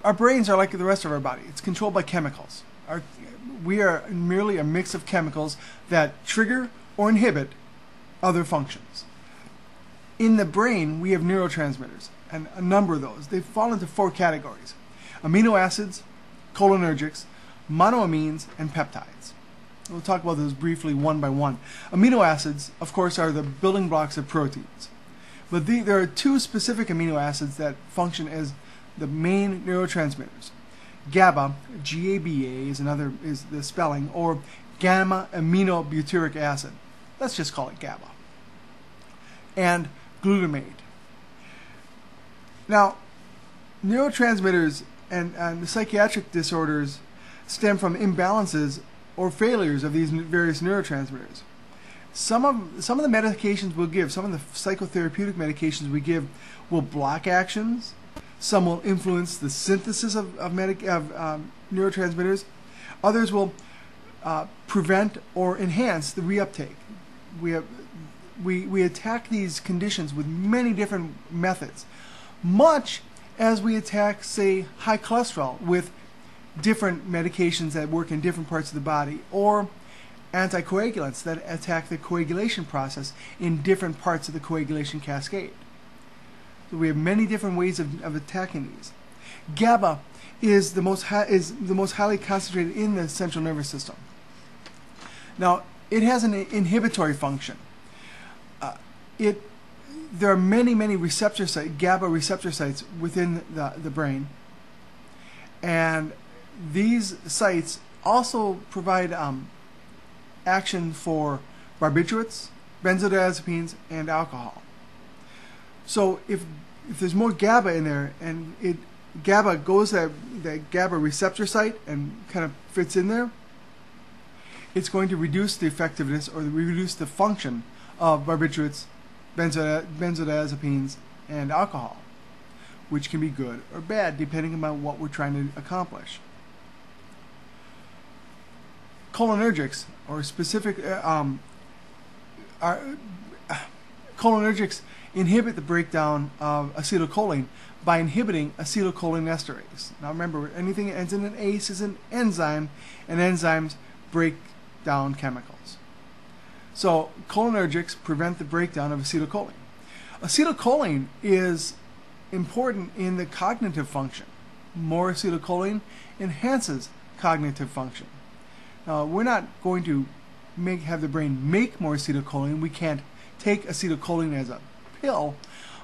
our brains are like the rest of our body. It's controlled by chemicals. We are merely a mix of chemicals that trigger or inhibit other functions. In the brain, we have neurotransmitters, and a number of those. They fall into 4 categories: amino acids, cholinergics, monoamines, and peptides. We'll talk about those briefly one by one. Amino acids, of course, are the building blocks of proteins. But there are 2 specific amino acids that function as the main neurotransmitters. GABA, G-A-B-A is the spelling, or gamma aminobutyric acid. Let's just call it GABA. And glutamate. Now, neurotransmitters and the psychiatric disorders stem from imbalances or failures of these various neurotransmitters. Some of the medications we'll give, some of the psychotherapeutic medications we give, will block actions. Some will influence the synthesis of neurotransmitters. Others will prevent or enhance the reuptake. We attack these conditions with many different methods, much as we attack, say, high cholesterol with different medications that work in different parts of the body, or anticoagulants that attack the coagulation process in different parts of the coagulation cascade. So we have many different ways of attacking these. GABA is the most highly concentrated in the central nervous system. Now, it has an inhibitory function. There are many receptor sites, GABA receptor sites within the brain, and these sites also provide action for barbiturates, benzodiazepines, and alcohol. So if there's more GABA in there, and GABA goes to that GABA receptor site and kind of fits in there, it's going to reduce the effectiveness or reduce the function of barbiturates, benzodiazepines, and alcohol, which can be good or bad depending on what we're trying to accomplish. Cholinergics, or specific cholinergics, inhibit the breakdown of acetylcholine by inhibiting acetylcholinesterase. Now remember, anything that ends in an ACE is an enzyme, and enzymes break down chemicals. So cholinergics prevent the breakdown of acetylcholine. Acetylcholine is important in the cognitive function. More acetylcholine enhances cognitive function. Now, we're not going to have the brain make more acetylcholine. We can't take acetylcholine as a pill,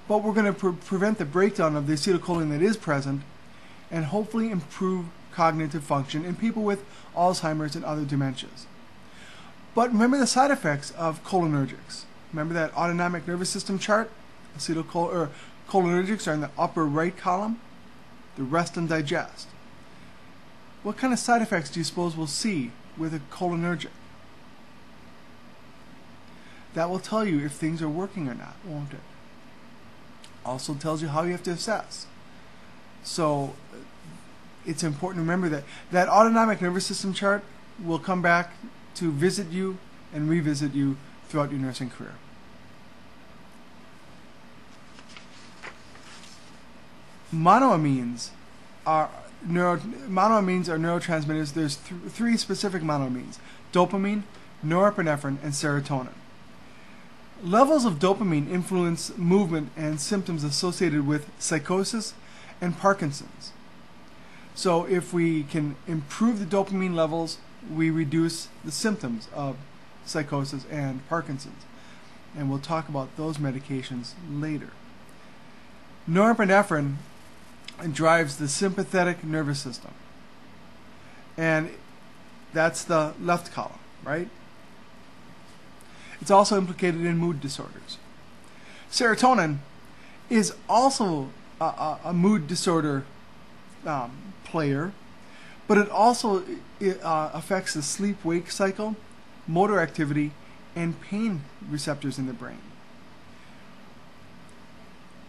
but we're going to prevent the breakdown of the acetylcholine that is present and hopefully improve cognitive function in people with Alzheimer's and other dementias. But remember the side effects of cholinergics. Remember that autonomic nervous system chart? Cholinergics are in the upper right column. The rest and digest. What kind of side effects do you suppose we'll see with a cholinergic? That will tell you if things are working or not, won't it? Also tells you how you have to assess. So it's important to remember that autonomic nervous system chart will come back to visit you and revisit you throughout your nursing career. Monoamines are neurotransmitters. There's 3 specific monoamines: dopamine, norepinephrine, and serotonin. Levels of dopamine influence movement and symptoms associated with psychosis and Parkinson's. So if we can improve the dopamine levels, we reduce the symptoms of psychosis and Parkinson's. And we'll talk about those medications later. Norepinephrine drives the sympathetic nervous system. And that's the left column, right? It's also implicated in mood disorders. Serotonin is also a mood disorder player, but it also affects the sleep-wake cycle, motor activity, and pain receptors in the brain.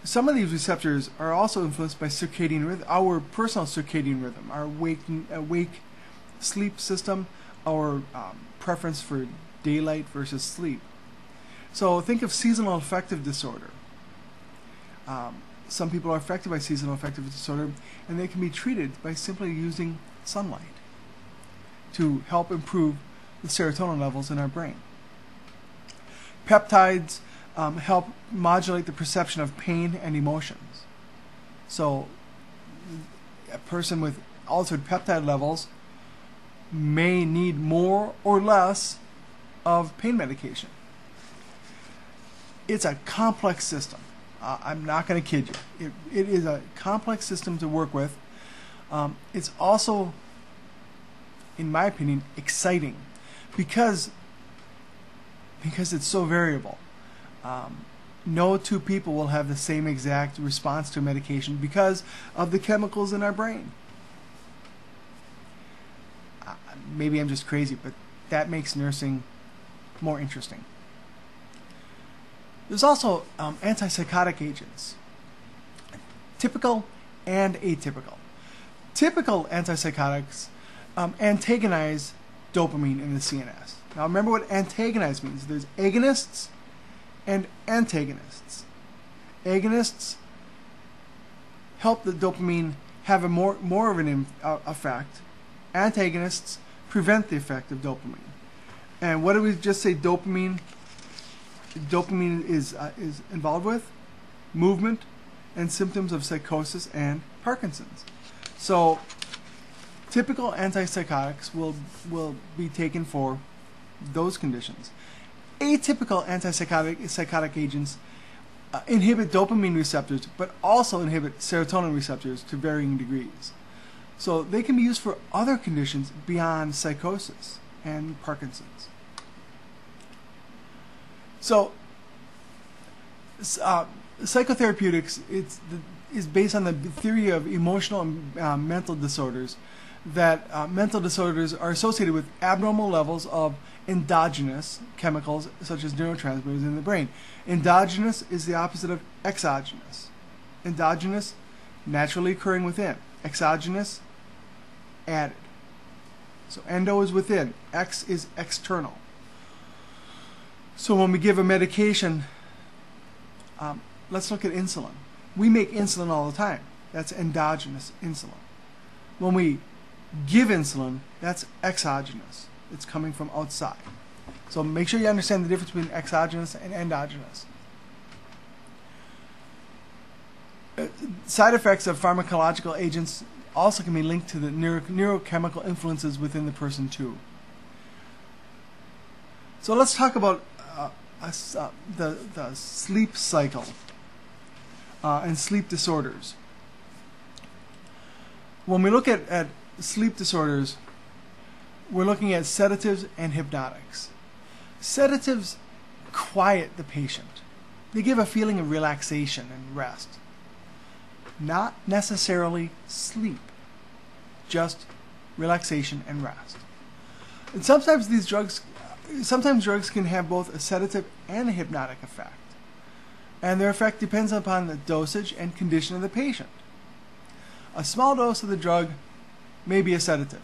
Some of these receptors are also influenced by circadian rhythm, our personal circadian rhythm, our wake sleep system, our preference for daylight versus sleep. So think of seasonal affective disorder. some people are affected by seasonal affective disorder, and they can be treated by simply using sunlight to help improve the serotonin levels in our brain. Peptides help modulate the perception of pain and emotions. So a person with altered peptide levels may need more or less of pain medication. It's a complex system. I'm not going to kid you. It is a complex system to work with. It's also, in my opinion, exciting because it's so variable. No two people will have the same exact response to medication because of the chemicals in our brain. Maybe I'm just crazy, but that makes nursing more interesting. There's also antipsychotic agents, typical and atypical. Typical antipsychotics antagonize dopamine in the CNS. Now remember what antagonize means. There's agonists and antagonists. Agonists help the dopamine have a more of an effect. Antagonists prevent the effect of dopamine. And what did we just say dopamine is involved with? Movement and symptoms of psychosis and Parkinson's. So typical antipsychotics will be taken for those conditions. Atypical antipsychotic agents inhibit dopamine receptors, but also inhibit serotonin receptors to varying degrees. So they can be used for other conditions beyond psychosis and Parkinson's. So psychotherapeutics is based on the theory of emotional and mental disorders, that mental disorders are associated with abnormal levels of endogenous chemicals such as neurotransmitters in the brain. Endogenous is the opposite of exogenous. Endogenous, naturally occurring within. Exogenous, added. So endo is within, ex is external. So when we give a medication, let's look at insulin. We make insulin all the time. That's endogenous insulin. When we give insulin, that's exogenous. It's coming from outside. So make sure you understand the difference between exogenous and endogenous. Side effects of pharmacological agents also can be linked to the neurochemical influences within the person too. So let's talk about the sleep cycle and sleep disorders. When we look at sleep disorders, we're looking at sedatives and hypnotics. Sedatives quiet the patient. They give a feeling of relaxation and rest. Not necessarily sleep, just relaxation and rest. And sometimes drugs can have both a sedative and a hypnotic effect. And their effect depends upon the dosage and condition of the patient. A small dose of the drug may be a sedative.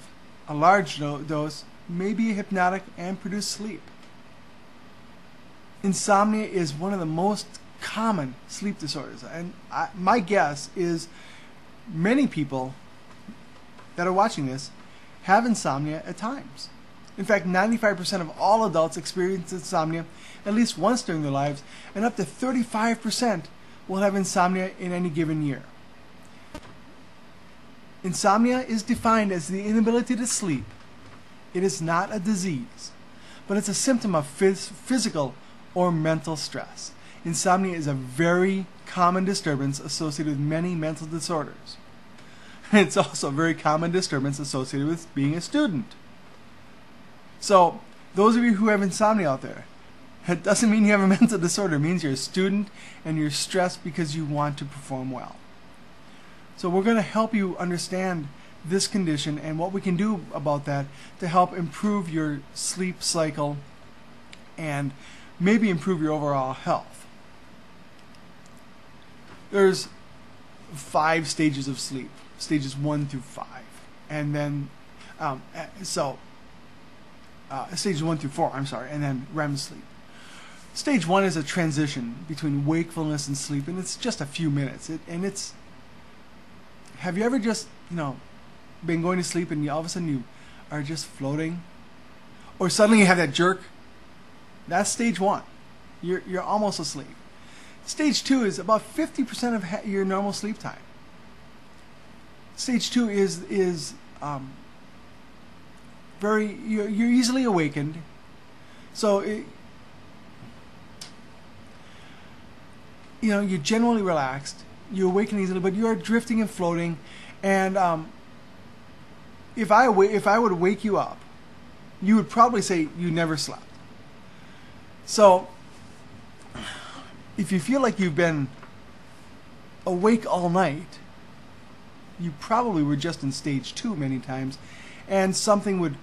A large dose may be a hypnotic and produce sleep. Insomnia is one of the most common sleep disorders, and my guess is many people that are watching this have insomnia at times. In fact, 95% of all adults experience insomnia at least once during their lives, and up to 35% will have insomnia in any given year. Insomnia is defined as the inability to sleep. It is not a disease, but it's a symptom of physical or mental stress. Insomnia is a very common disturbance associated with many mental disorders. It's also a very common disturbance associated with being a student. So, those of you who have insomnia out there, it doesn't mean you have a mental disorder. It means you're a student and you're stressed because you want to perform well. So we're going to help you understand this condition and what we can do about that to help improve your sleep cycle and maybe improve your overall health. There's 5 stages of sleep, stages 1 through 5, and then stages 1 through 4, and then REM sleep. Stage 1 is a transition between wakefulness and sleep, and it's just a few minutes. Have you ever just, been going to sleep and all of a sudden you are just floating? Or suddenly you have that jerk? That's stage 1. You're almost asleep. Stage 2 is about 50% of your normal sleep time. Stage 2 is you're easily awakened. So you're generally relaxed. You awaken easily, but you are drifting and floating. And if I were to wake you up, you would probably say you never slept. So if you feel like you've been awake all night, you probably were just in stage 2 many times, and something would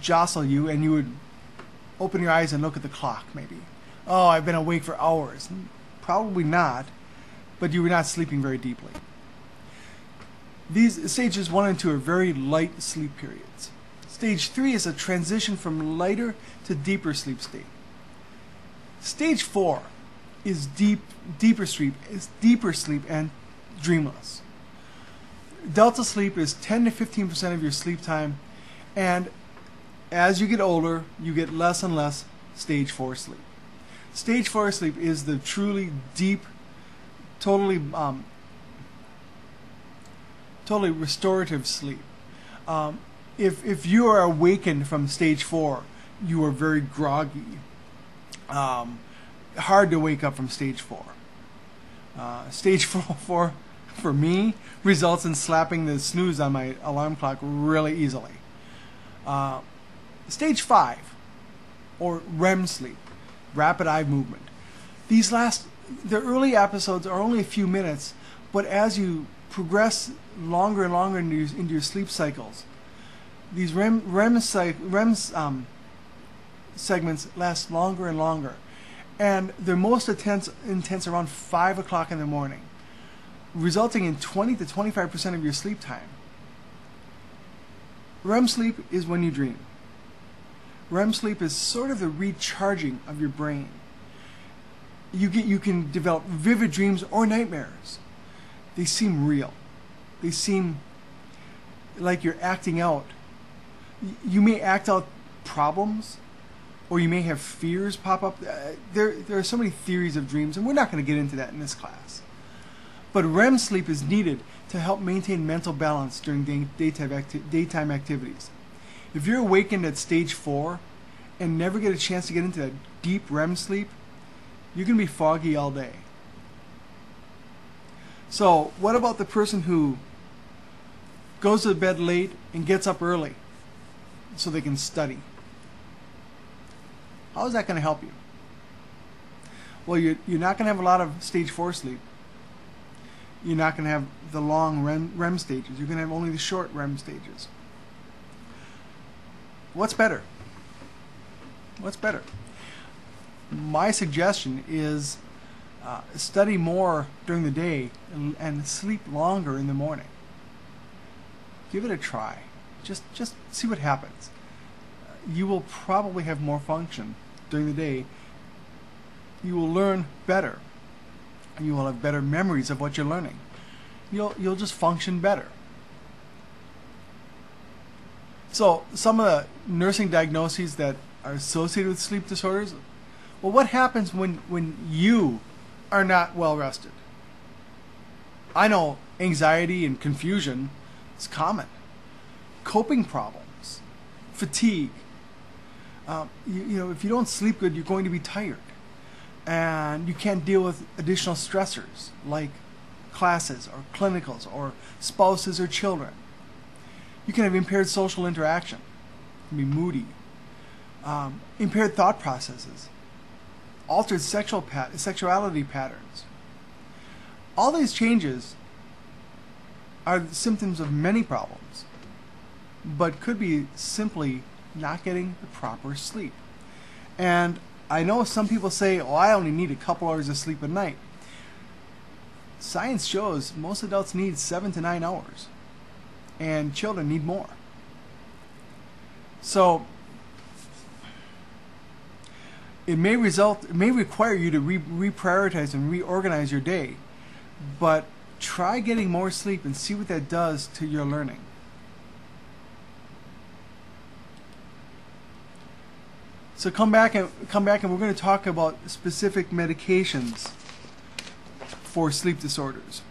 jostle you and you would open your eyes and look at the clock maybe. Oh, I've been awake for hours. Probably not, but you were not sleeping very deeply. These stages 1 and 2 are very light sleep periods. Stage 3 is a transition from lighter to deeper sleep state. Stage 4 is deeper sleep and dreamless. Delta sleep is 10 to 15% of your sleep time, and as you get older, you get less and less stage 4 sleep. Stage 4 sleep is the truly deep, totally restorative sleep. If you are awakened from stage 4, you are very groggy. Hard to wake up from stage 4. Stage 4 for me results in slapping the snooze on my alarm clock really easily. Stage 5, or REM sleep, rapid eye movement. The early episodes are only a few minutes, but as you progress longer and longer into your sleep cycles, these REM segments last longer and longer, and they're most intense around 5 o'clock in the morning, resulting in 20 to 25% of your sleep time. REM sleep is when you dream. REM sleep is sort of the recharging of your brain. You can develop vivid dreams or nightmares. They seem real. They seem like you're acting out. You may act out problems, or you may have fears pop up. There are so many theories of dreams, and we're not going to get into that in this class. But REM sleep is needed to help maintain mental balance during daytime activities. If you're awakened at stage 4 and never get a chance to get into that deep REM sleep, you're going to be foggy all day. So what about the person who goes to bed late and gets up early so they can study? How is that going to help you? Well, you're not going to have a lot of stage 4 sleep. You're not going to have the long REM stages. You're going to have only the short REM stages. What's better? What's better? My suggestion is study more during the day and sleep longer in the morning. Give it a try. Just see what happens. You will probably have more function during the day. You will learn better. You will have better memories of what you're learning. You'll just function better. So some of the nursing diagnoses that are associated with sleep disorders, well, what happens when you are not well rested? I know anxiety and confusion is common. Coping problems, fatigue. If you don't sleep good, you're going to be tired. And you can't deal with additional stressors like classes or clinicals or spouses or children. You can have impaired social interaction. You can be moody. Impaired thought processes. Altered sexuality patterns. All these changes are symptoms of many problems, but could be simply not getting the proper sleep. And I know some people say, oh, I only need a couple hours of sleep a night. Science shows most adults need 7 to 9 hours, and children need more. So it may require you to reprioritize and reorganize your day, but try getting more sleep and see what that does to your learning. So come back and we're going to talk about specific medications for sleep disorders.